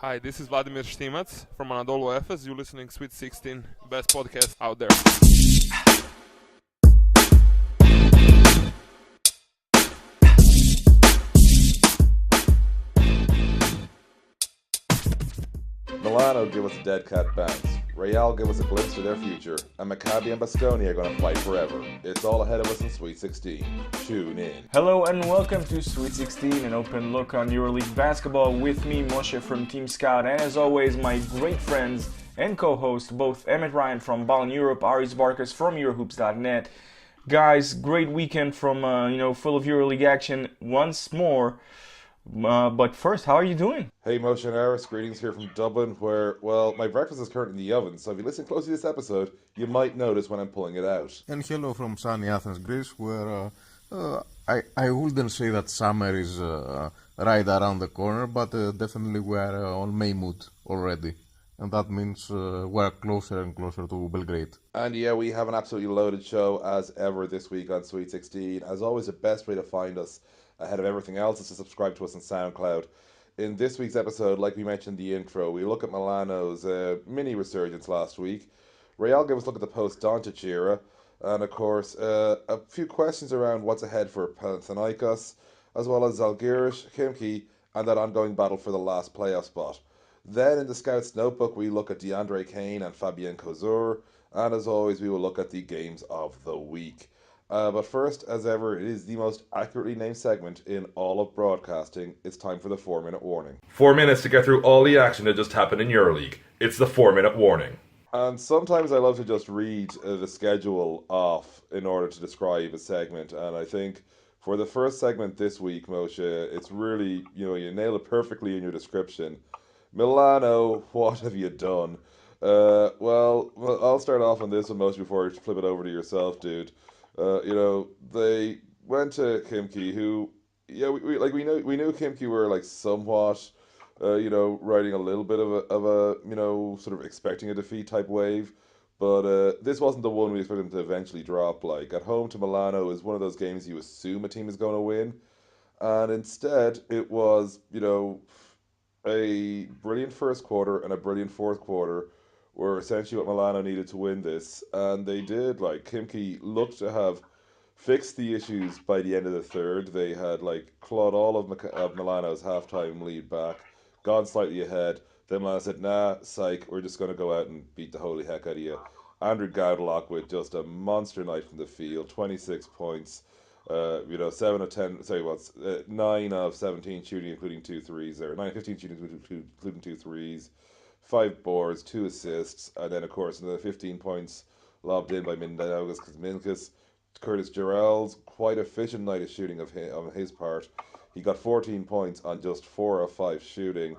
Hi, this is Vladimir Štimac from Anadolu Efes. You're listening Sweet 16, best podcast out there. Milano give us a dead cat bounce. Real give us a glimpse to their future. And Maccabi and Baskonia are going to fight forever. It's all ahead of us in Sweet 16. Tune in. Hello and welcome to Sweet 16, an open look on EuroLeague basketball with me, Moshe from Team Scout, and as always, my great friends and co-host, both Emmett Ryan from Ball in Europe, Aris Barkas from Eurohoops.net. Guys, great weekend from, full of EuroLeague action once more. But first, how are you doing? Hey Moshe and Aris, greetings here from Dublin, where, well, my breakfast is currently in the oven, so if you listen closely to this episode, you might notice when I'm pulling it out. And hello from sunny Athens, Greece, where I wouldn't say that summer is right around the corner, but definitely we're on May mood already. And that means we're closer and closer to Belgrade. And yeah, we have an absolutely loaded show as ever this week on Sweet 16. As always, the best way to find us ahead of everything else is to subscribe to us on SoundCloud. In this week's episode, like we mentioned in the intro, we look at Milano's mini resurgence last week. Real gave us a look at the post-Doncic era, and of course, a few questions around what's ahead for Panathinaikos, as well as Zalgiris, Khimki, and that ongoing battle for the last playoff spot. Then in the Scouts Notebook, we look at DeAndre Kane and Fabien Kozur, and as always, we will look at the games of the week. But first, as ever, it is the most accurately named segment in all of broadcasting. It's time for the 4-minute warning. 4 minutes to get through all the action that just happened in EuroLeague. It's the 4-minute warning. And sometimes I love to just read the schedule off in order to describe a segment. And I think for the first segment this week, Moshe, it's really, you nailed it perfectly in your description. Milano, what have you done? Well, I'll start off on this one, Moshe, before I flip it over to yourself, dude. They went to Khimki, who, we knew Khimki were like somewhat, riding a little bit of a sort of expecting a defeat type wave, but this wasn't the one we expected them to eventually drop. Like at home to Milano is one of those games you assume a team is going to win, and instead it was, a brilliant first quarter and a brilliant fourth quarter were essentially what Milano needed to win this, and they did. Like Khimki looked to have fixed the issues by the end of the third. They had clawed all of Milano's halftime lead back, gone slightly ahead. Then Milano said, "Nah, psych, we're just going to go out and beat the holy heck out of you." Andrew Gaudelok with just a monster night from the field, 26 points. 7 of 10. Sorry, 9 of 17 shooting, including 2 threes. Or 9 of 15 shooting, including 2 threes. 5 boards, 2 assists, and then of course another 15 points lobbed in by Mindaugas Kuzminkas. Curtis Jarrell's quite efficient night of shooting on his part. He got 14 points on just 4 of 5 shooting.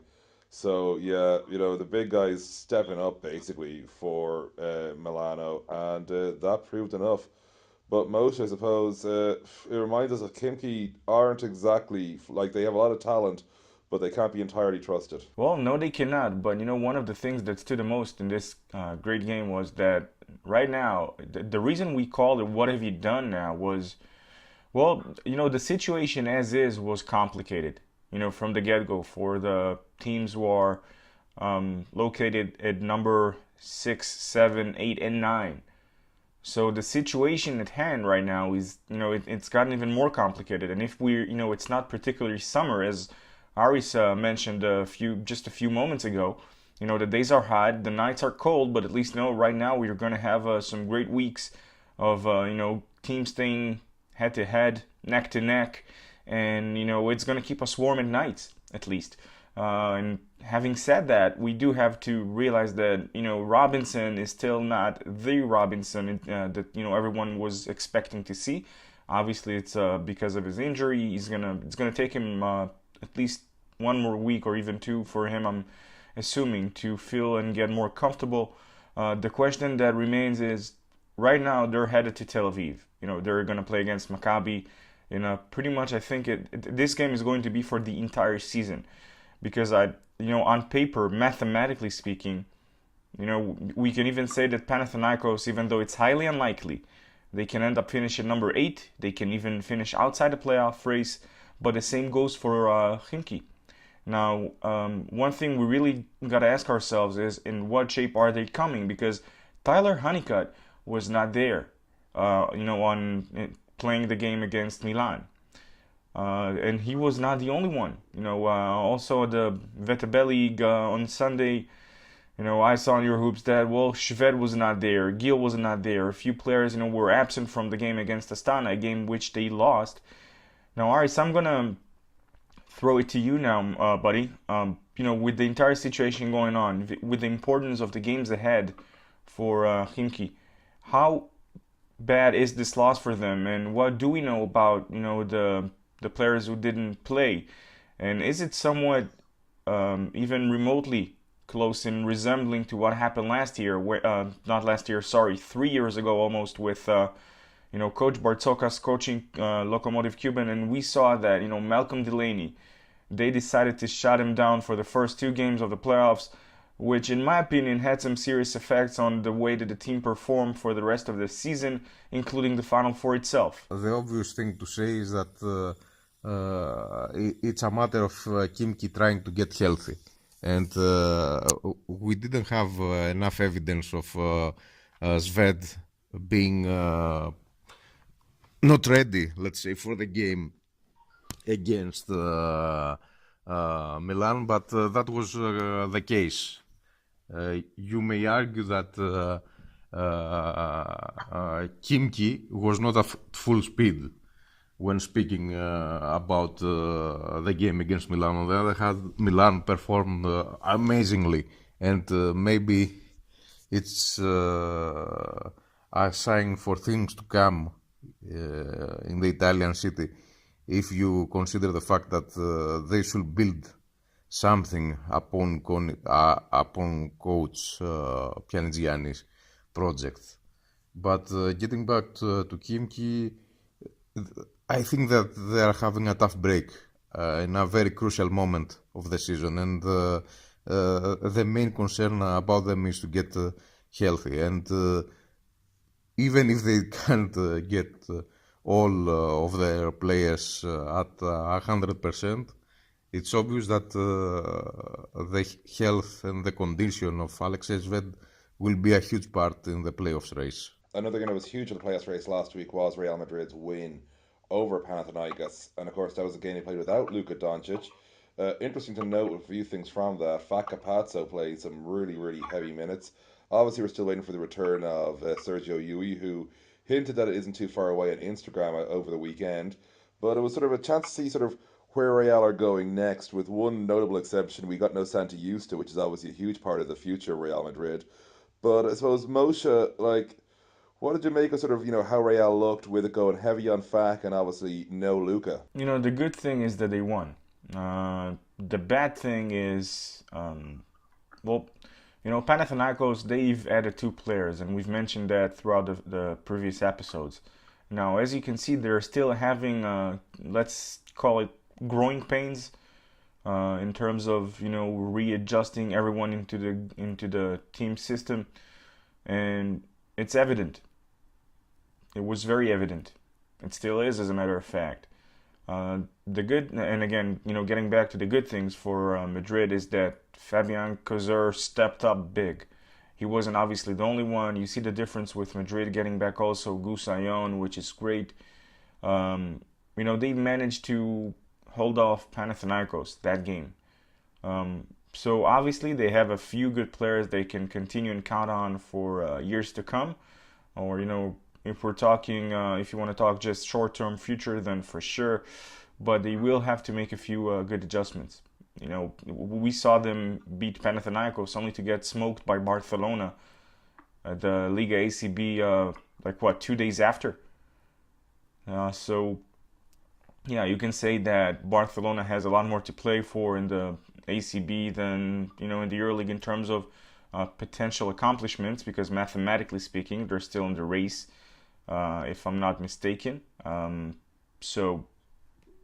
So yeah, the big guys stepping up basically for Milano, and that proved enough. But Moshe, I suppose, it reminds us that Khimki aren't exactly, they have a lot of talent, but they can't be entirely trusted. Well, no, they cannot. But, one of the things that stood the most in this great game was that right now, the reason we called it "What Have You Done Now" was, the situation as is was complicated, from the get-go for the teams who are located at number 6, 7, 8, and 9. So the situation at hand right now is, it's gotten even more complicated. And if we're, it's not particularly summer, as Aris mentioned just a few moments ago, the days are hot, the nights are cold, but at least right now we're going to have some great weeks of teams staying head to head, neck to neck, and it's going to keep us warm at nights at least. And having said that, we do have to realize that Robinson is still not the Robinson that everyone was expecting to see. Obviously, it's because of his injury. It's gonna take him at least one more week or even 2 for him, I'm assuming, to feel and get more comfortable. The question that remains is, right now they're headed to Tel Aviv. They're going to play against Maccabi in pretty much, I think this game is going to be for the entire season, because on paper, mathematically speaking, we can even say that Panathinaikos, even though it's highly unlikely, they can end up finishing number 8. They can even finish outside the playoff race, but the same goes for Khimki. Now, one thing we really got to ask ourselves is in what shape are they coming? Because Tyler Honeycutt was not there, on playing the game against Milan. And he was not the only one. Also the VTB League on Sunday, I saw in Eurohoops that, Shved was not there, Gil was not there. A few players, were absent from the game against Astana, a game which they lost. Now, Aris, I'm going to throw it to you now, buddy. With the entire situation going on, with the importance of the games ahead for Khimki, how bad is this loss for them? And what do we know about, the players who didn't play? And is it somewhat even remotely close in resembling to what happened last year, not last year, sorry, 3 years ago almost, with Coach Bartzokas coaching Lokomotiv Cuban, and we saw that Malcolm Delaney, they decided to shut him down for the first 2 games of the playoffs, which in my opinion had some serious effects on the way that the team performed for the rest of the season, including the Final Four itself. The obvious thing to say is that it's a matter of Khimki trying to get healthy. And we didn't have enough evidence of Sved being not ready, let's say, for the game against Milan, but that was the case. You may argue that Khimki was not at full speed when speaking about the game against Milan. On the other hand, Milan performed amazingly, and maybe it's a sign for things to come in the Italian city, if you consider the fact that they should build something upon coach Pianigianni's project. But getting back to Khimki, I think that they are having a tough break in a very crucial moment of the season, and the main concern about them is to get healthy. And even if they can't get all of their players at 100%, it's obvious that the health and the condition of Alexei Zved will be a huge part in the playoffs race. Another game that was huge in the playoffs race last week was Real Madrid's win over Panathinaikos, and of course that was a game they played without Luka Doncic. Interesting to note a few things from that. Fat Capazzo played some really heavy minutes. Obviously we're still waiting for the return of Sergio Yui, who hinted that it isn't too far away on Instagram over the weekend, but it was sort of a chance to see sort of where Real are going next, with one notable exception. We got no Santa Justa, which is obviously a huge part of the future of Real Madrid. But I suppose, Moshe, what did you make of sort of, how Real looked with it going heavy on Fak and obviously no Luka? The good thing is that they won. The bad thing is, Panathinaikos, they've added 2 players, and we've mentioned that throughout the previous episodes. Now, as you can see, they're still having, let's call it growing pains, in terms of, readjusting everyone into the team system, and it's evident. It was very evident. It still is, as a matter of fact. The good, and again, getting back to the good things for Madrid, is that Fabian Cozer stepped up big. He wasn't obviously the only one. You see the difference with Madrid getting back also Gusayon, which is great. They managed to hold off Panathinaikos that game. So obviously they have a few good players they can continue and count on for years to come. Or, if we're talking, if you want to talk just short-term future, then for sure. But they will have to make a few good adjustments. We saw them beat Panathinaikos only to get smoked by Barcelona at the Liga ACB, 2 days after. So, you can say that Barcelona has a lot more to play for in the ACB than, in the EuroLeague in terms of potential accomplishments, because mathematically speaking, they're still in the race, if I'm not mistaken. But still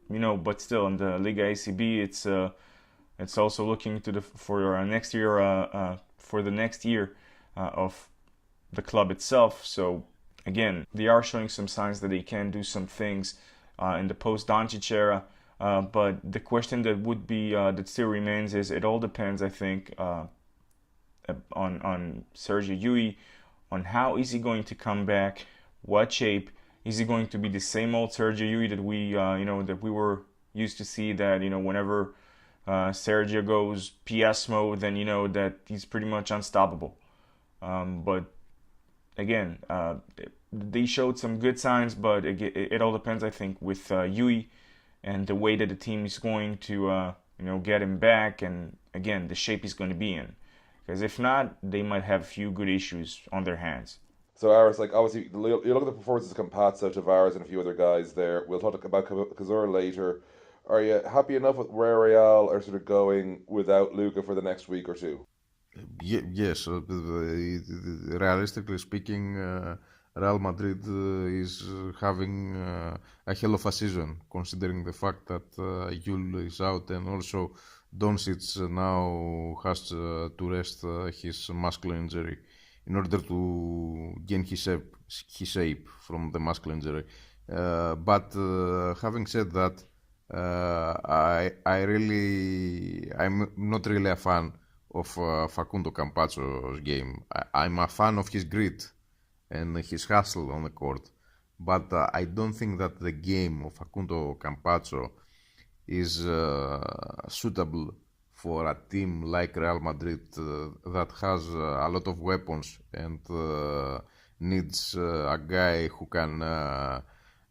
in the Liga ACB, it's also looking to for next year, for the next year of the club itself. So again, they are showing some signs that they can do some things in the post-Doncic era. But the question that would be that still remains is it all depends, I think, on Sergio Yui, on how is he going to come back, what shape is he going to be, the same old Sergio Yui that we were used to see, that whenever Sergio goes PS mode, then that he's pretty much unstoppable. But again, they showed some good signs, but it all depends, I think, with Yui and the way that the team is going to get him back, and again the shape he's going to be in. Because if not, they might have a few good issues on their hands. So Aris, like obviously, you look at the performances of Campazzo, Tavares, and a few other guys there. We'll talk about Cazorla later. Are you happy enough with where Real are sort of going without Luka for the next week or two? Yes, realistically speaking, Real Madrid is having a hell of a season, considering the fact that Yul is out, and also Doncic now has to rest his muscle injury in order to gain his shape from the muscle injury. But having said that, I'm not really a fan of Facundo Campazzo's game. I'm a fan of his grit and his hustle on the court, but I don't think that the game of Facundo Campazzo is suitable for a team like Real Madrid that has a lot of weapons and needs a guy who can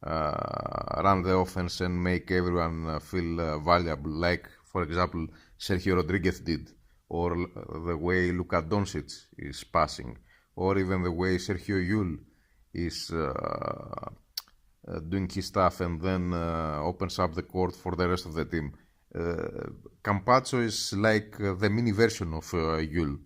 run the offense and make everyone feel valuable, like, for example, Sergio Rodriguez did, or the way Luka Doncic is passing, or even the way Sergio Yul is doing his stuff and then opens up the court for the rest of the team. Campazzo is like the mini version of Yul.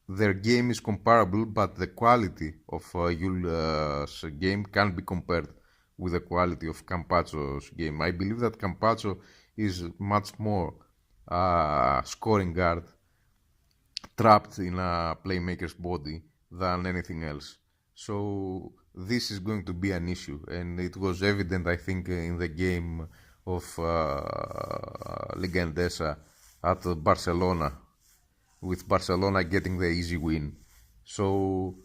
Their game is comparable, but the quality of Yul's game can't be compared with the quality of Campazzo's game. I believe that Campazzo is much more scoring guard trapped in a playmaker's body than anything else. So this is going to be an issue, and it was evident, I think, in the game of Liga Endesa at Barcelona, with Barcelona getting the easy win. So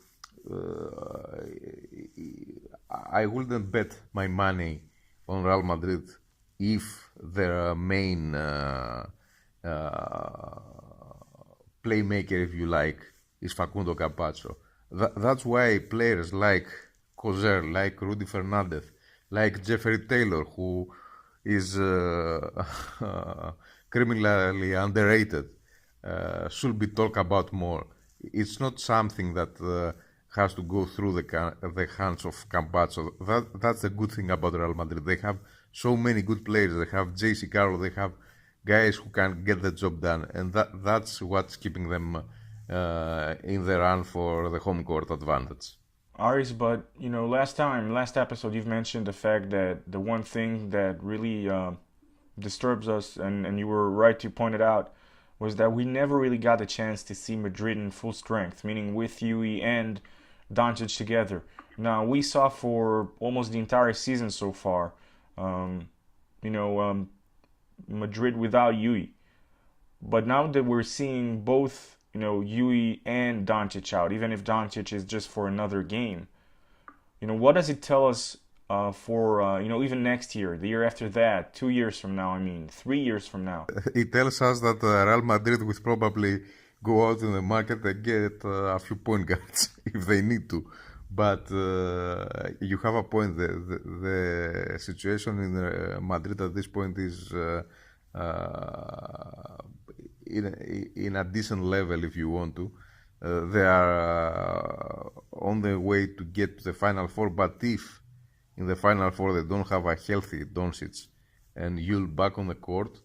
I wouldn't bet my money on Real Madrid if their main playmaker, if you like, is Facundo Campazzo. That's why players like Kozer, like Rudy Fernandez, like Jeffrey Taylor, who is criminally underrated, should be talked about more. It's not something that has to go through the hands of Campazzo. That's the good thing about Real Madrid. They have so many good players. They have J.C. Carroll. They have guys who can get the job done, and that's what's keeping them in the run for the home court advantage. Aris, but last episode, you've mentioned the fact that the one thing that really disturbs us, and you were right to point it out, was that we never really got the chance to see Madrid in full strength, meaning with Yui and Doncic together. Now, we saw for almost the entire season so far, Madrid without Yui. But now that we're seeing both, Yui and Doncic out, even if Doncic is just for another game, what does it tell us for even next year, the year after that, 2 years from now, 3 years from now? It tells us that Real Madrid will probably go out in the market and get a few point guards if they need to. But you have a point. The situation in Madrid at this point is in a decent level, if you want to. They are on the way to get to the Final Four, but if in the Final Four they don't have a healthy Doncic and Yul back on the court,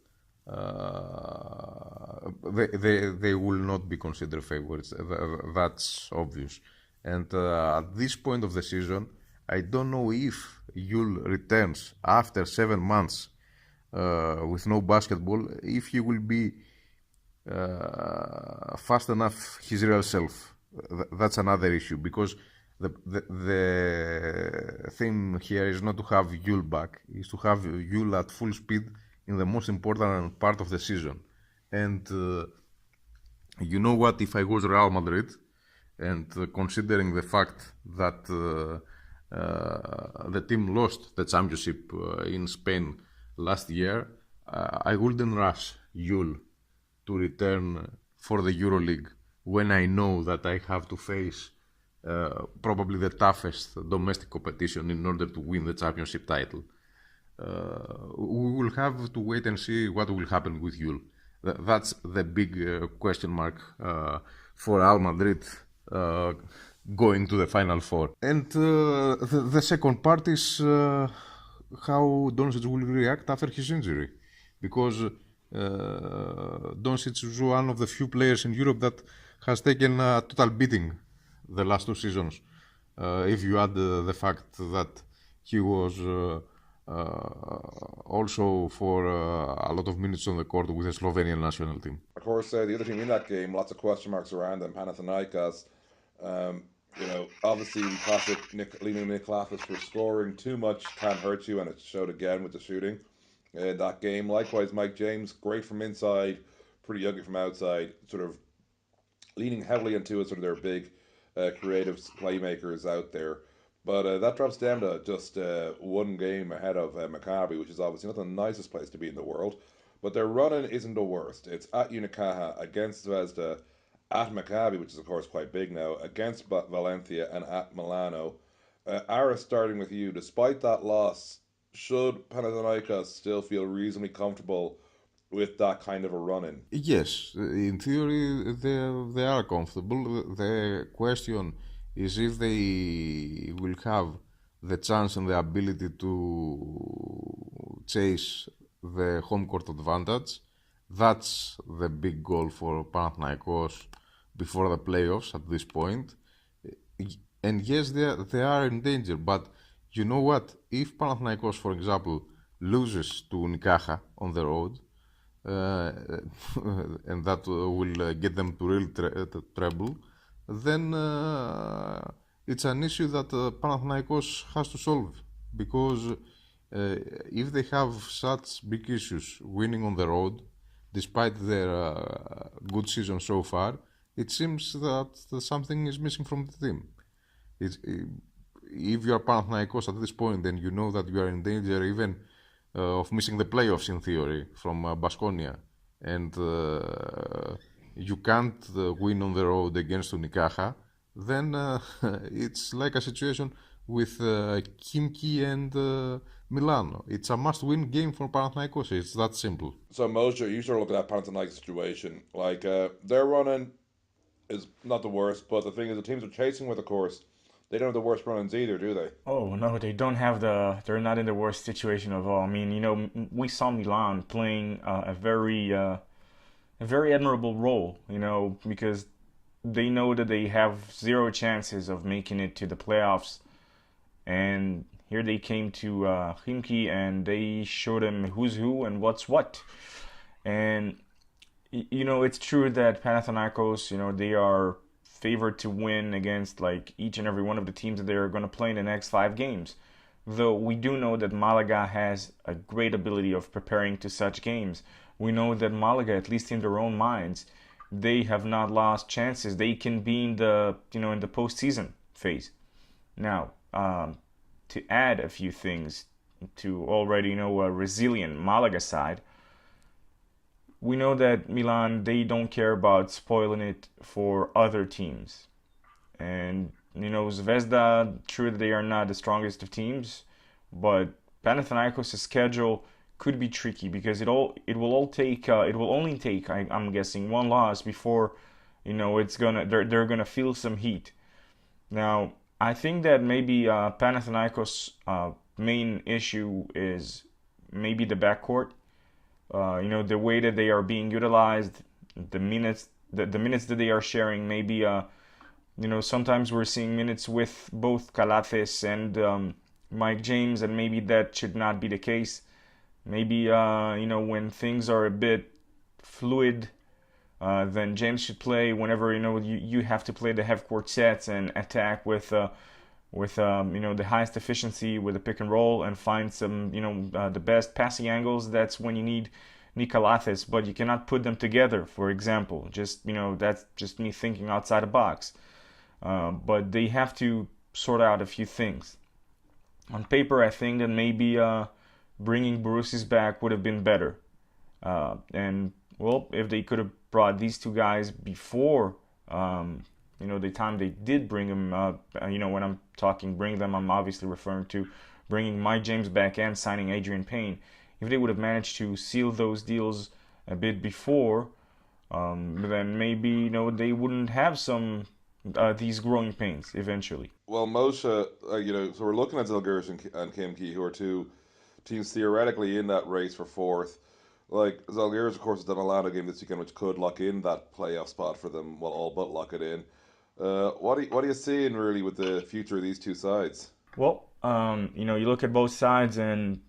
they will not be considered favorites. That's obvious. And at this point of the season, I don't know if Yul returns after 7 months with no basketball, if he will be fast enough his real self. That's another issue, because the theme here is not to have Yule back, is to have Yule at full speed in the most important part of the season. And you know what, if I was Real Madrid, and considering the fact that the team lost the championship in Spain last year, I wouldn't rush Yule to return for the EuroLeague when I know that I have to face probably the toughest domestic competition in order to win the championship title. We will have to wait and see what will happen with Yule. That's the big question mark for Real Madrid going to the Final Four. And the second part is how Doncic will react after his injury. Because Doncic is one of the few players in Europe that has taken a total beating the last 2 seasons. If you add the fact that he was also for a lot of minutes on the court with the Slovenian national team. Of course, the other team in that game, lots of question marks around them. Panathinaikos, obviously classic leaning Nikolakis for scoring too much can hurt you, and it showed again with the shooting in that game. Likewise, Mike James, great from inside, pretty ugly from outside, sort of leaning heavily into it, sort of their big creative playmakers out there. But that drops down to just one game ahead of Maccabi, which is obviously not the nicest place to be in the world. But their running isn't the worst. It's at Unicaja, against Zvezda, at Maccabi, which is of course quite big now, against Valencia, and at Milano. Aris, starting with you, despite that loss, should Panathinaikos still feel reasonably comfortable with that kind of a run-in? Yes, in theory they are comfortable. The question is if they will have the chance and the ability to chase the home court advantage. That's the big goal for Panathinaikos before the playoffs at this point. And yes, they are in danger, but you know what? If Panathinaikos, for example, loses to Unicaja on the road, and that will get them to real treble, then it's an issue that Panathinaikos has to solve, because if they have such big issues winning on the road, despite their good season so far, it seems that something is missing from the team. If you are Panathinaikos at this point, then you know that you are in danger even of missing the playoffs in theory from Baskonia, and you can't win on the road against Unicaja, then it's like a situation with Khimki and Milano. It's a must-win game for Panathinaikos. It's that simple. So Moshe, you sort of look at that Panathinaikos situation. Like their running is not the worst, but the thing is, the teams are chasing with, of course, they don't have the worst run-ins either, do they? Oh no, they don't have they're not in the worst situation of all. I mean, we saw Milan playing a very admirable role, because they know that they have 0 chances of making it to the playoffs, and here they came to Khimki and they showed them who's who and what's what. And it's true that Panathinaikos, they are favored to win against like each and every one of the teams that they're going to play in the next 5 games. Though we do know that Malaga has a great ability of preparing to such games. We know that Malaga, at least in their own minds, they have not lost chances. They can be in the in the postseason phase. Now, to add a few things to already a resilient Malaga side, we know that Milan, they don't care about spoiling it for other teams. And, Zvezda, true that they are not the strongest of teams, but Panathinaikos' schedule could be tricky because it will only take, I'm guessing, 1 loss before, they're gonna feel some heat. Now, I think that maybe Panathinaikos' main issue is maybe the backcourt. The way that they are being utilized, the minutes that they are sharing. Maybe sometimes we're seeing minutes with both Calates and Mike James, and maybe that should not be the case. Maybe when things are a bit fluid, then James should play whenever you have to play the half-court sets and attack with the highest efficiency with the pick and roll and find some the best passing angles. That's when you need Nikolathis, but you cannot put them together. For example, that's just me thinking outside the box. But they have to sort out a few things. On paper, I think that maybe bringing Borussis back would have been better. And well, if they could have brought these two guys before, the time they did bring them, when I'm talking bring them, I'm obviously referring to bringing Mike James back and signing Adrian Payne. If they would have managed to seal those deals a bit before, then maybe they wouldn't have some these growing pains eventually. Well, Moshe, so we're looking at Zalgiris and Khimki, who are two teams theoretically in that race for fourth. Like Zalgiris, of course, is the Milano game this weekend, which could lock in that playoff spot for them. Well, all but lock it in. What are you seeing really with the future of these two sides? Well, you look at both sides and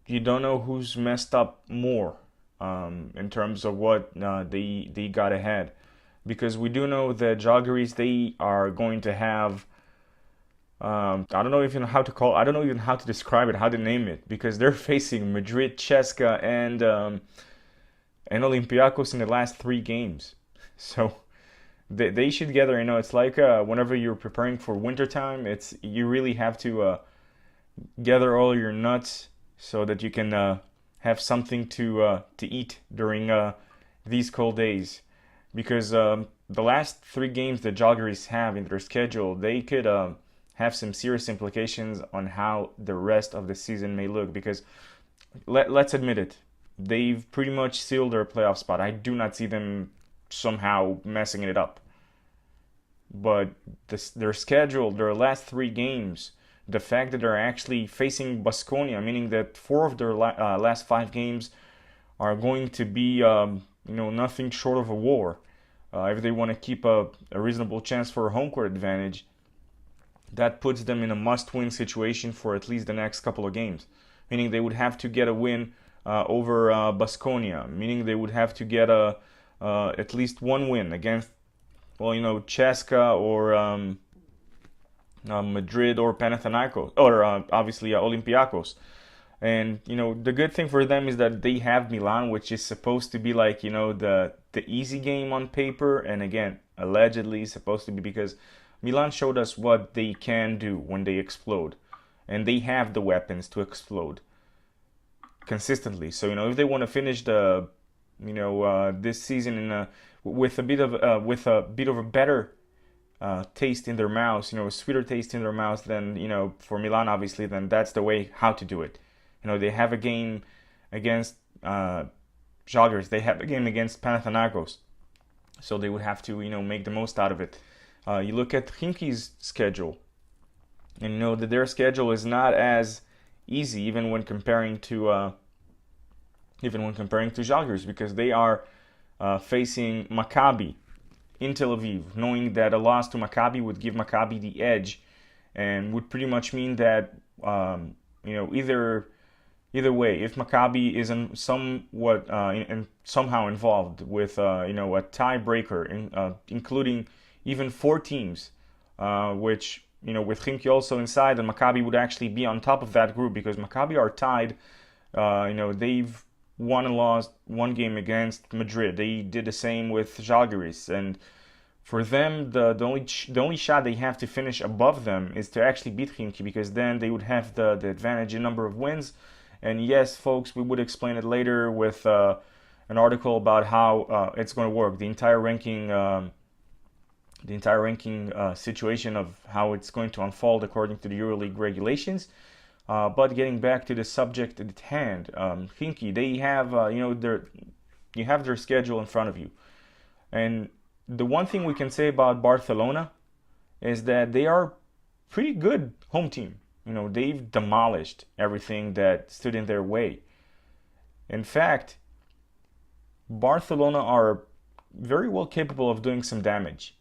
you don't know who's messed up more in terms of what they got ahead. Because we do know that Žalgiris, they are going to have I don't know even how to describe it, how to name it, because they're facing Madrid, CSKA, and Olympiacos in the last 3 games. So they should gather. It's like whenever you're preparing for wintertime, you really have to gather all your nuts so that you can have something to eat during these cold days. Because the last 3 games that Žalgiris have in their schedule, they could have some serious implications on how the rest of the season may look. Because let's admit it, they've pretty much sealed their playoff spot. I do not see them somehow messing it up. But their schedule, their last 3 games, the fact that they're actually facing Baskonia, meaning that 4 of their last 5 games are going to be nothing short of a war. If they want to keep a reasonable chance for a home court advantage, that puts them in a must-win situation for at least the next couple of games. Meaning they would have to get a win over Baskonia. Meaning they would have to get at least one win against, CSKA or Madrid or Panathinaikos, or obviously Olympiacos. And the good thing for them is that they have Milan, which is supposed to be like the easy game on paper, and again allegedly supposed to be, because Milan showed us what they can do when they explode, and they have the weapons to explode consistently. So if they want to finish the this season with a bit of a better taste in their mouths, a sweeter taste in their mouths than for Milan, obviously, then that's the way how to do it. They have a game against Žalgiris. They have a game against Panathinaikos. So they would have to, make the most out of it. You look at Khimki's schedule, and that their schedule is not as easy, even when comparing to Žalgiris, because they are facing Maccabi in Tel Aviv, knowing that a loss to Maccabi would give Maccabi the edge, and would pretty much mean that either way, if Maccabi is somehow involved with a tiebreaker, including even 4 teams, which with Khimki also inside, and Maccabi would actually be on top of that group, because Maccabi are tied. They've won and lost 1 game against Madrid. They did the same with Žalgiris, and for them, the only shot they have to finish above them is to actually beat Khimki, because then they would have the advantage in number of wins. And yes, folks, we would explain it later with an article about how it's going to work. The entire ranking situation of how it's going to unfold according to the EuroLeague regulations. But getting back to the subject at hand, Khimki, they have you have their schedule in front of you, and the one thing we can say about Barcelona is that they are pretty good home team. They've demolished everything that stood in their way. In fact, Barcelona are very well capable of doing some damage,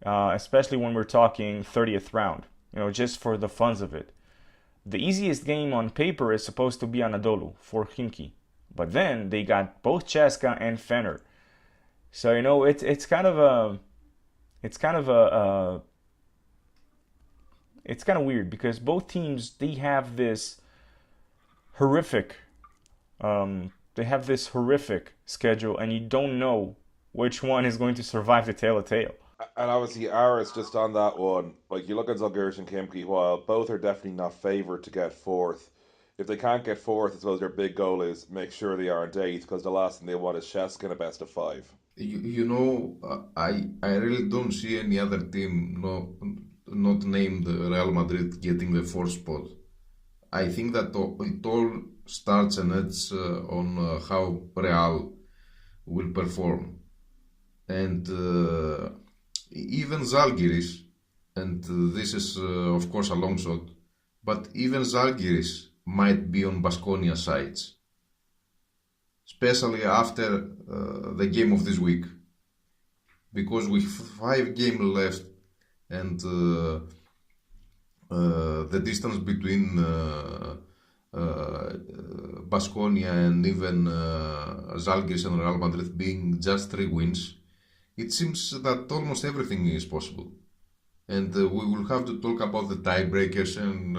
especially when we're talking 30th round, just for the funs of it. The easiest game on paper is supposed to be Anadolu for Khimki, but then they got both CSKA and Fener. So it's kind of a it's kind of a it's kind of weird because both teams horrific they have this horrific schedule, and you don't know which one is going to survive the tale. And obviously, ours just on that one. Like you look at Zalgiris and Khimki, while both are definitely not favoured to get fourth. If they can't get fourth, I suppose their big goal is make sure they aren't eighth, because the last thing they want is Shesk in a best of five. I really don't see any other team not named Real Madrid getting the fourth spot. I think that it all starts and ends on how Real will perform. And even Zalgiris, and this is of course a long shot, but even Zalgiris might be on Baskonia's sides, especially after the game of this week, because with 5 games left and the distance between Baskonia and even Zalgiris and Real Madrid being just 3 wins, it seems that almost everything is possible. And we will have to talk about the tiebreakers and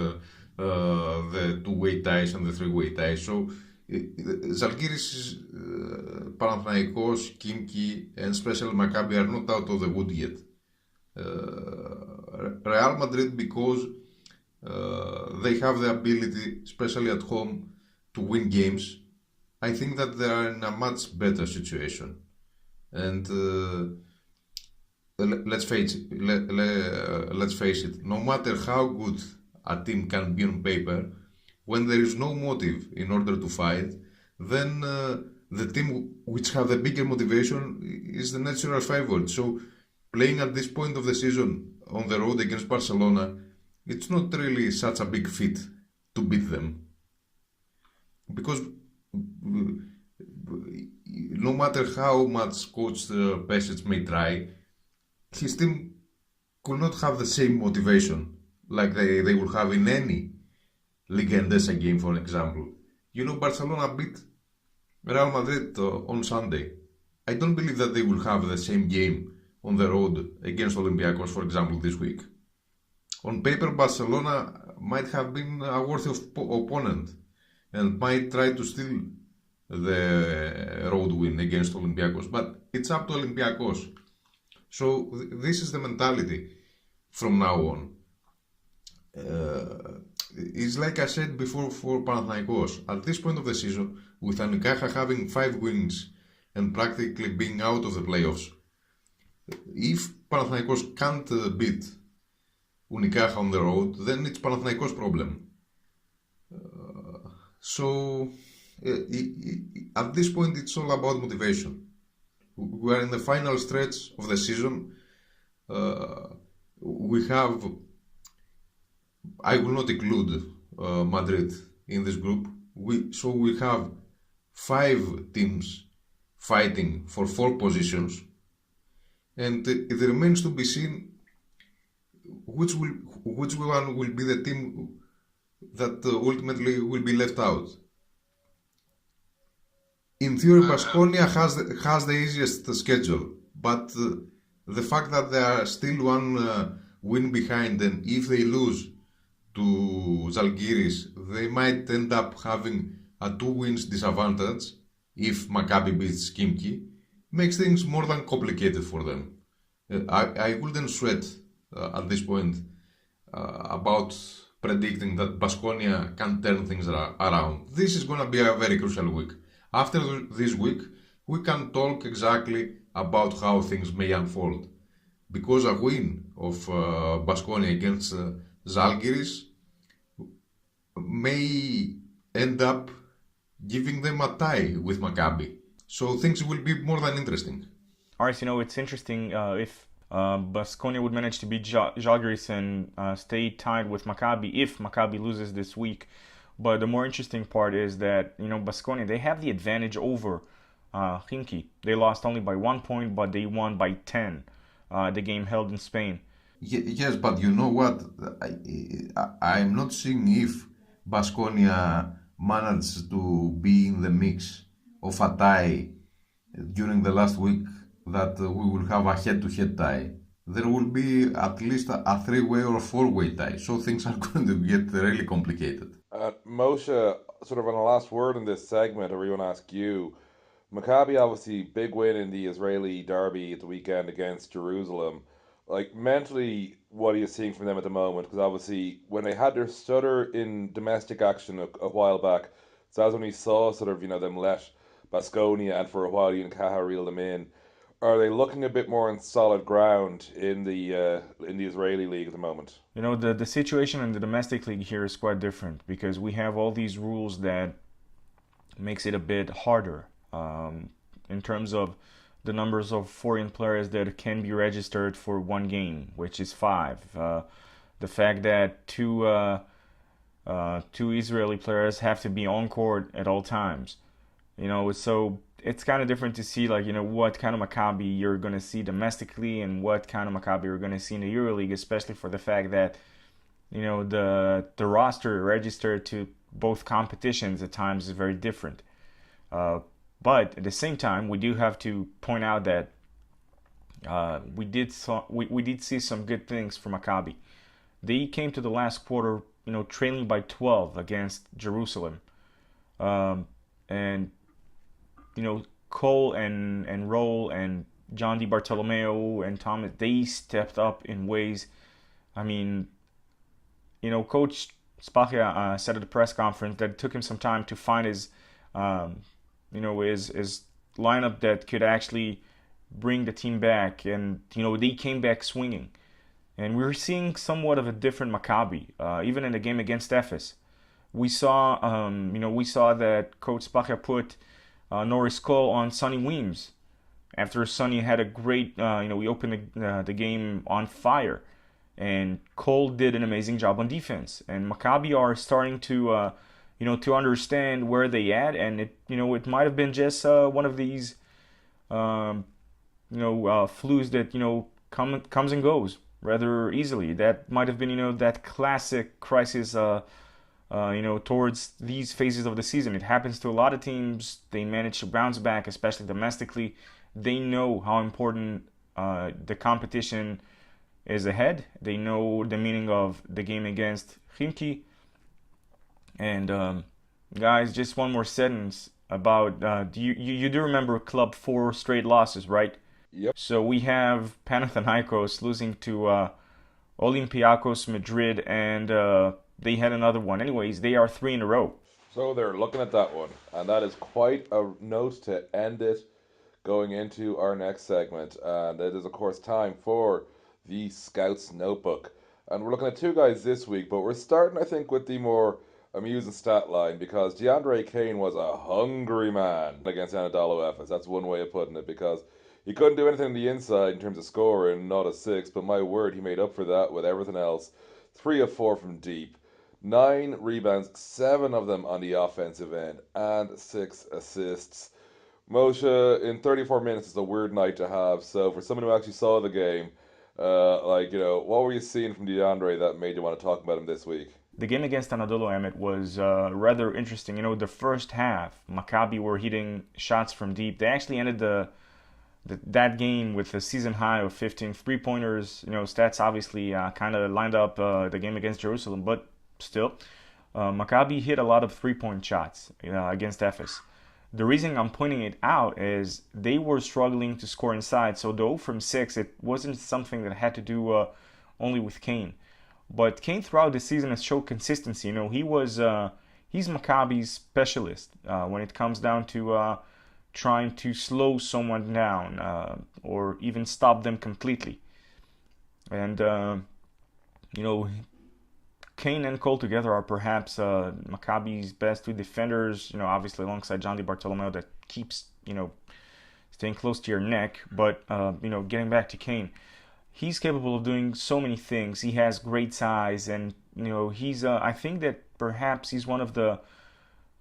the 2-way ties and the 3-way ties. So Zalgiris, Panathinaikos, Khimki, and especially Maccabi are not out of the wood yet. Real Madrid, because they have the ability, especially at home, to win games, I think that they are in a much better situation. And let's face it, no matter how good a team can be on paper, when there is no motive in order to fight, then the team which have the bigger motivation is the natural favorite. So playing at this point of the season on the road against Barcelona, it's not really such a big feat to beat them. Because no matter how much Coach Pesic may try, his team could not have the same motivation like they will have in any Liga Endesa game, for example. Barcelona beat Real Madrid on Sunday. I don't believe that they will have the same game on the road against Olympiacos, for example, this week. On paper, Barcelona might have been a worthy opponent and might try to steal the road win against Olympiacos, but it's up to Olympiacos. So this is the mentality from now on. It's like I said before for Panathinaikos. At this point of the season, with Unicaja having 5 wins and practically being out of the playoffs, if Panathinaikos can't beat Unicaja on the road, then it's Panathinaikos' problem. So at this point, it's all about motivation. We are in the final stretch of the season. We have, I will not include Madrid in this group. So we have 5 teams fighting for 4 positions, and it remains to be seen which one will be the team that ultimately will be left out. In theory, Baskonia has the easiest schedule, but the fact that they are still 1 win behind, and if they lose to Zalgiris, they might end up having a 2 wins disadvantage if Maccabi beats Khimki, makes things more than complicated for them. I wouldn't sweat at this point about predicting that Baskonia can turn things around. This is going to be a very crucial week. After this week, we can talk exactly about how things may unfold, because a win of Baskonia against Zalgiris may end up giving them a tie with Maccabi. So things will be more than interesting. Aris, it's interesting if Baskonia would manage to beat Žalgiris and stay tied with Maccabi if Maccabi loses this week. But the more interesting part is that, Baskonia, they have the advantage over Khimki. They lost only by 1 point, but they won by 10. The game held in Spain. Yes, but you know what? I'm not seeing if Baskonia managed to be in the mix of a tie during the last week that we will have a head-to-head tie, there will be at least a three-way or four-way tie. So things are going to get really complicated. Moshe, sort of on a last word in this segment, I really want to ask you. Maccabi, obviously, big win in the Israeli derby at the weekend against Jerusalem. Like, mentally, what are you seeing from them at the moment? Because obviously, when they had their stutter in domestic action a while back, so that's when we saw sort of, them let Baskonia and for a while Ian Caha reel them in. Are they looking a bit more on solid ground in the Israeli league at the moment? You know, the situation in the domestic league here is quite different because we have all these rules that makes it a bit harder in terms of the numbers of foreign players that can be registered for one game, which is 5. The fact that two Israeli players have to be on court at all times. You know, so it's kind of different to see, like, what kind of Maccabi you're going to see domestically and what kind of Maccabi you're going to see in the EuroLeague, especially for the fact that, the roster registered to both competitions at times is very different. But at the same time, we do have to point out that we did see some good things from Maccabi. They came to the last quarter, trailing by 12 against Jerusalem, and Cole and Roll and John Di Bartolomeo and Thomas, they stepped up in ways. I mean, Coach Spachia said at the press conference that it took him some time to find his lineup that could actually bring the team back, and they came back swinging, and we're seeing somewhat of a different Maccabi. Even in the game against Ephes, we saw that Coach Spachia put Norris Cole on Sonny Weems after Sonny had a great, we opened the game on fire, and Cole did an amazing job on defense, and Maccabi are starting to to understand where they at, and it might have been just one of these flus that comes and goes rather easily. That might have been that classic crisis towards these phases of the season. It happens to a lot of teams. They manage to bounce back, especially domestically. They know how important the competition is ahead. They know the meaning of the game against Khimki. And guys, just one more sentence about you do remember Club 4 straight losses, right? Yep. So we have Panathinaikos losing to Olympiacos Madrid, and they had another one. Anyways, they are 3 in a row. So they're looking at that one, and that is quite a note to end it going into our next segment. And it is, of course, time for the Scouts Notebook. And we're looking at 2 guys this week, but we're starting, I think, with the more amusing stat line, because DeAndre Kane was a hungry man against Anadolu Efes. That's one way of putting it, because he couldn't do anything on the inside in terms of scoring, not a 6, but my word, he made up for that with everything else. 3 of 4 from deep, 9 rebounds, 7 of them on the offensive end, and 6 assists. Moshe, in 34 minutes is a weird night to have, so for someone who actually saw the game, what were you seeing from DeAndre that made you want to talk about him this week? The game against Anadolu Emet was rather interesting. The first half, Maccabi were hitting shots from deep. They actually ended that game with a season high of 15 3-pointers. Stats obviously kind of lined up the game against Jerusalem, but still, Maccabi hit a lot of 3-point shots against Ephes. The reason I'm pointing it out is they were struggling to score inside, so the 0 from 6, it wasn't something that had to do only with Kane. But Kane throughout the season has showed consistency. He's Maccabi's specialist when it comes down to trying to slow someone down or even stop them completely. And Kane and Cole together are perhaps Maccabi's best 2 defenders. Obviously alongside John Di Bartolomeo that keeps staying close to your neck. But getting back to Kane. He's capable of doing so many things. He has great size, and he's. I think that perhaps he's one of the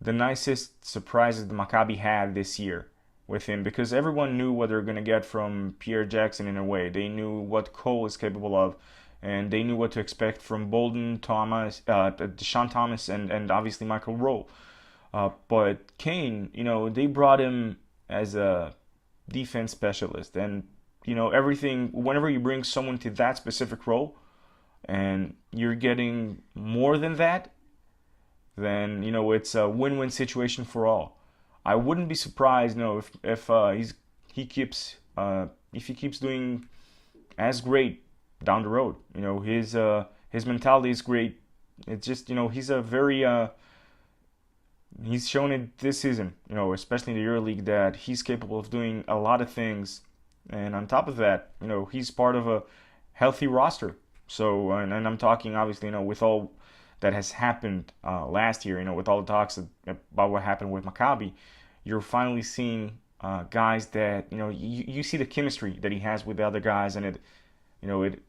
nicest surprises that Maccabi had this year with him, because everyone knew what they're gonna get from Pierre Jackson in a way. They knew what Cole is capable of, and they knew what to expect from Bolden, Thomas, Deshaun Thomas, and obviously Michael Rowe. But Kane, they brought him as a defense specialist. And, everything, whenever you bring someone to that specific role and you're getting more than that, then, it's a win-win situation for all. I wouldn't be surprised, if he keeps doing as great down the road. His mentality is great. It's just, he's shown it this season, especially in the EuroLeague, that he's capable of doing a lot of things. And on top of that, he's part of a healthy roster. So, and I'm talking obviously, with all that has happened last year, with all the talks about what happened with Maccabi, you're finally seeing guys that, you see the chemistry that he has with the other guys, and it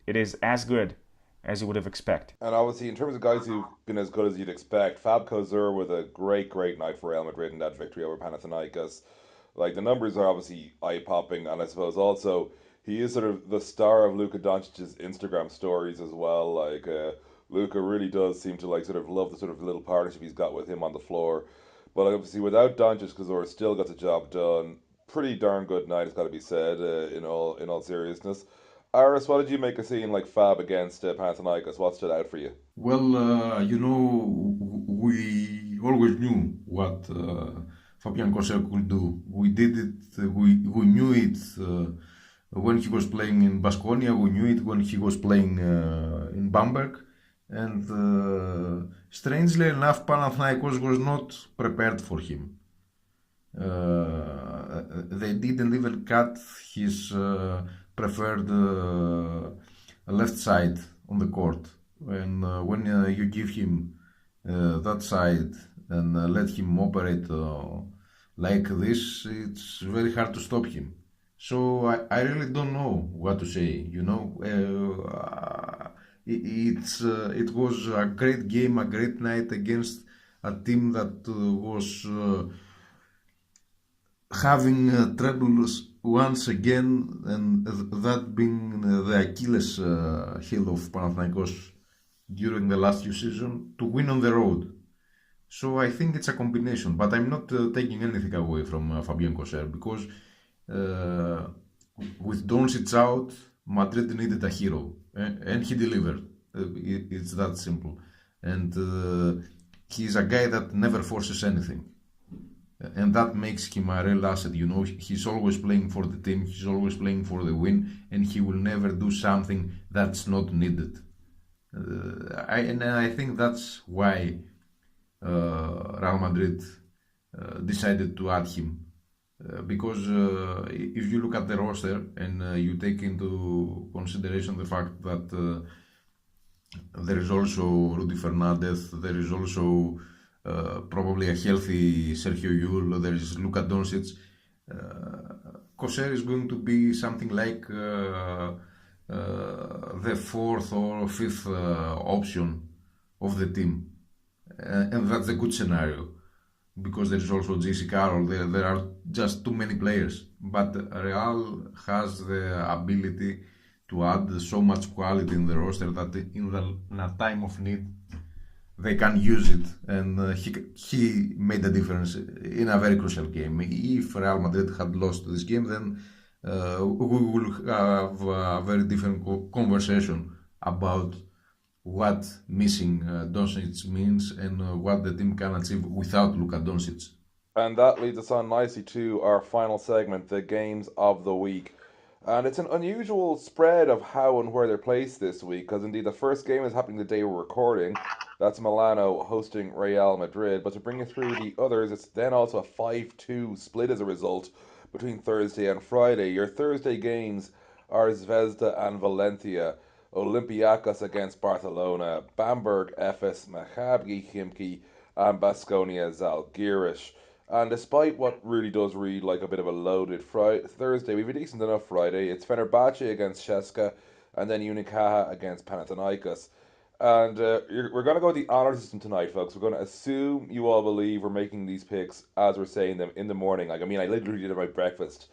is as good as you would have expected. And obviously, in terms of guys who've been as good as you'd expect, Fab Kozer with a great, great night for Real Madrid in that victory over Panathinaikos. Like, the numbers are obviously eye-popping, and I suppose also he is sort of the star of Luka Doncic's Instagram stories as well. Like, Luka really does seem to, like, sort of love the sort of little partnership he's got with him on the floor. But obviously, without Doncic, Kozer still got the job done. Pretty darn good night, it's got to be said, in all seriousness. Aris, what did you make of seeing like Fab against Panathinaikos? What stood out for you? Well, we always knew what Fabian Koser could do. We did it, we knew it when he was playing in Baskonia, we knew it when he was playing in Bamberg. And strangely enough, Panathinaikos was not prepared for him. They didn't even cut his preferred left side on the court. And when you give him that side and let him operate like this, it's very hard to stop him. So I really don't know what to say. It was a great game, a great night against a team that was having troubles once again, and that being the Achilles heel of Panathinaikos during the last few seasons, to win on the road. So I think it's a combination, but I'm not taking anything away from Fabian Koser, because with Doncic out, Madrid needed a hero, and he delivered. It's that simple. And he's a guy that never forces anything. And that makes him a real asset. He's always playing for the team, he's always playing for the win, and he will never do something that's not needed. I think that's why Real Madrid decided to add him. Because if you look at the roster and you take into consideration the fact that there is also Rudy Fernandez, there is also probably a healthy Sergio Yul, there is Luka Doncic. Koser is going to be something like the fourth or fifth option of the team, and that's a good scenario, because there is also JC Carroll. There are just too many players, but Real has the ability to add so much quality in the roster that in a time of need they can use it, and he made a difference in a very crucial game. If Real Madrid had lost this game, then we will have a very different conversation about what missing Doncic means and what the team can achieve without Luka Doncic. And that leads us on nicely to our final segment, the games of the week. And it's an unusual spread of how and where they're placed this week, because indeed the first game is happening the day we're recording. That's Milano hosting Real Madrid. But to bring you through the others, it's then also a 5-2 split as a result between Thursday and Friday. Your Thursday games are Zvezda and Valencia, Olympiacos against Barcelona, Bamberg, Efes, Maccabi, Khimki, and Baskonia Zalgiris. And despite what really does read like a bit of a loaded Thursday, we have a decent enough Friday. It's Fenerbahce against Ceska, and then Unicaja against Panathinaikos. And we're going to go with the honor system tonight, folks. We're going to assume you all believe we're making these picks as we're saying them in the morning. I literally did my breakfast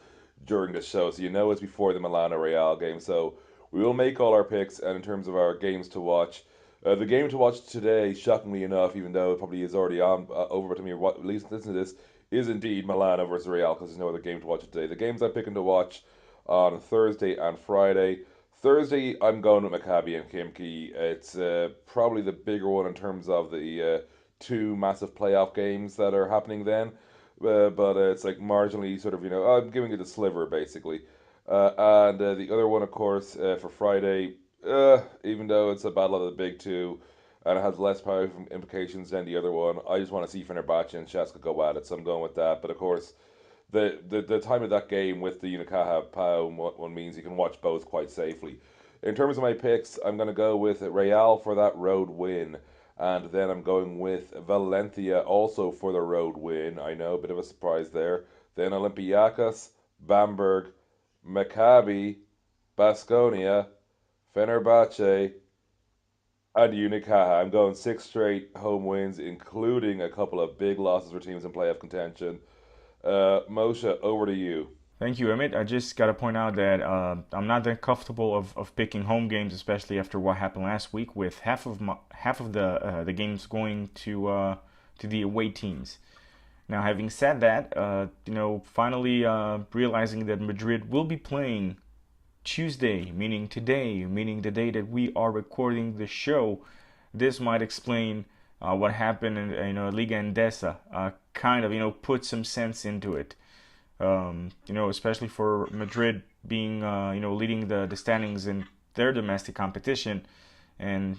during the show, so it's before the Milano Real game. So we will make all our picks, and in terms of our games to watch, the game to watch today, shockingly enough, even though it probably is already on over by the time you're at least listen to this, is indeed Milano versus Real, because there's no other game to watch today. The games I'm picking to watch on Thursday and Friday. Thursday, I'm going with Maccabi and Khimki. It's probably the bigger one in terms of the two massive playoff games that are happening then. But it's like marginally sort of, I'm giving it a sliver basically. And the other one, of course, for Friday, even though it's a battle of the big two and it has less powerful implications than the other one, I just want to see Fenerbahce and Shaska go at it, so I'm going with that. But of course, the time of that game with the Unicaja PAO one means you can watch both quite safely. In terms of my picks, I'm going to go with Real for that road win. And then I'm going with Valencia also for the road win. I know, a bit of a surprise there. Then Olympiacos, Bamberg, Maccabi, Baskonia, Fenerbahce, and Unicaja. I'm going 6 straight home wins, including a couple of big losses for teams in playoff contention. Moshe, over to you. Thank you, Emmett. I just got to point out that I'm not that comfortable of picking home games, especially after what happened last week, with half of the games going to the away teams. Now, having said that, finally realizing that Madrid will be playing Tuesday, meaning today, meaning the day that we are recording the show, this might explain what happened in Liga Endesa. Kind of put some sense into it. Especially for Madrid being, leading the standings in their domestic competition, and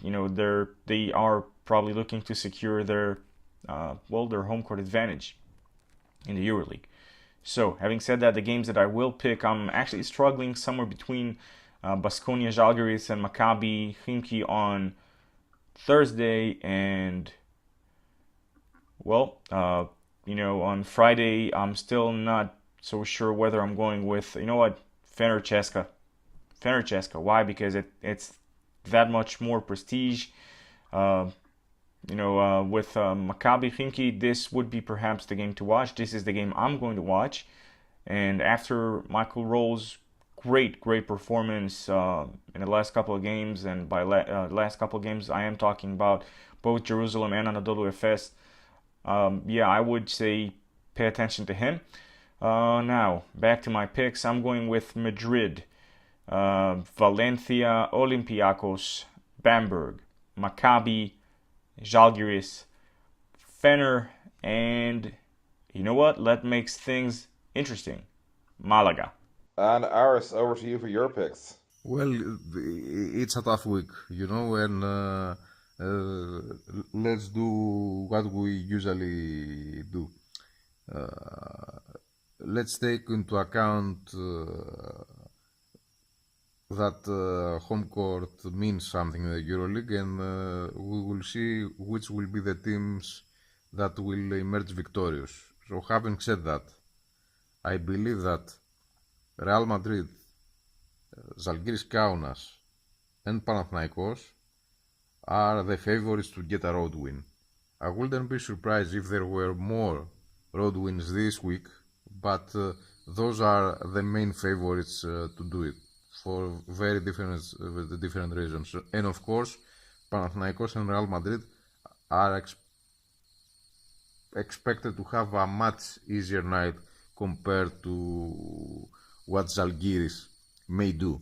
they are probably looking to secure their home court advantage in the EuroLeague. So, having said that, the games that I will pick, I'm actually struggling somewhere between Baskonia, Žalgiris, and Maccabi Khimki on Thursday, and on Friday, I'm still not so sure whether I'm going with, Fener Česka. Why? Because it's that much more prestige. With Maccabi Khimki, this would be perhaps the game to watch. This is the game I'm going to watch. And after Michael Roll's great performance in the last couple of games, and by last couple of games, I am talking about both Jerusalem and Anadolu Efes. I would say pay attention to him. Now, back to my picks. I'm going with Madrid, Valencia, Olympiacos, Bamberg, Maccabi, Žalgiris, Fener, and you know what? That makes things interesting. Malaga. And Aris, over to you for your picks. Well, it's a tough week, and let's do what we usually do. Let's take into account that home court means something in the EuroLeague, and we will see which will be the teams that will emerge victorious. So, having said that, I believe that Real Madrid, Žalgiris Kaunas, and Panathinaikos are the favorites to get a road win. I wouldn't be surprised if there were more road wins this week, but those are the main favorites to do it for very different reasons. And of course, Panathinaikos and Real Madrid are expected to have a much easier night compared to what Žalgiris may do.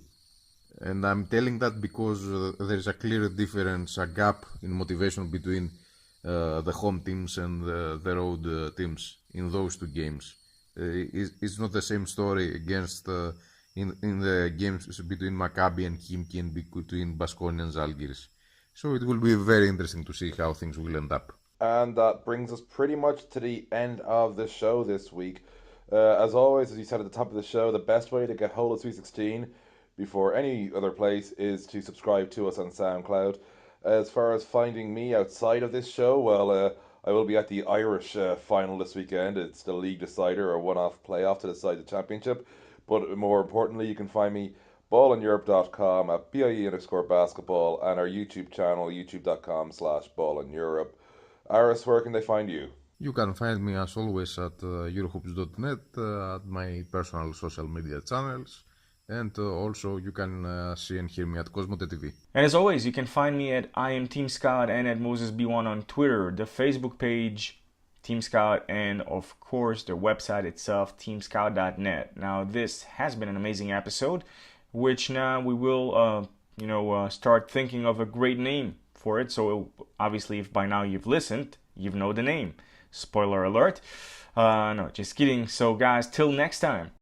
And I'm telling that because there is a clear difference, a gap in motivation between the home teams and the road teams in those two games. It's not the same story against in the games between Maccabi and Khimki and between Baskonia and Žalgiris. So it will be very interesting to see how things will end up. And that brings us pretty much to the end of the show this week. As always, as you said at the top of the show, the best way to get hold of Sweet 16 before any other place is to subscribe to us on SoundCloud. As far as finding me outside of this show, well, I will be at the Irish final this weekend. It's the league decider or one-off playoff to decide the championship. But more importantly, you can find me ballineurope.com at BIE_basketball and our YouTube channel, youtube.com/ballineurope. Aris, where can they find you? You can find me as always at Eurohoops.net, at my personal social media channels, and also you can see and hear me at Cosmote TV. And as always, you can find me at I am Team Scott and at MosesB1 on Twitter, the Facebook page Team Scout, and of course their website itself, teamscout.net. Now this has been an amazing episode, which now we will start thinking of a great name for it. So obviously, if by now you've listened, you know the name. Spoiler alert. No, just kidding. So guys, till next time.